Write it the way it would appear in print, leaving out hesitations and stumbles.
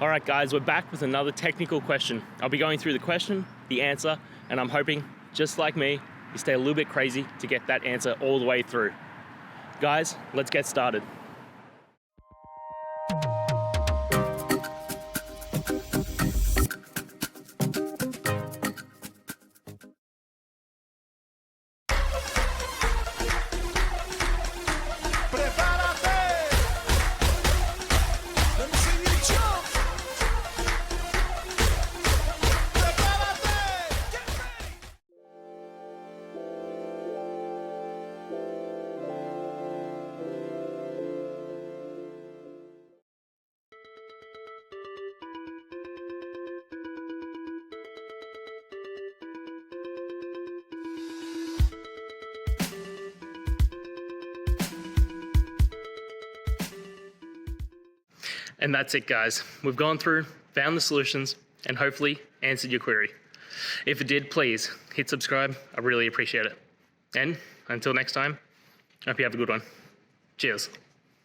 All right, guys, we're back with another technical question. I'll be going through the question, the answer, and I'm hoping, just like me, you stay a little bit crazy to get that answer all the way through. Guys, let's get started. And that's it, guys. We've gone through, found the solutions, and hopefully answered your query. If it did, please hit subscribe. I really appreciate it. And until next time, I hope you have a good one. Cheers.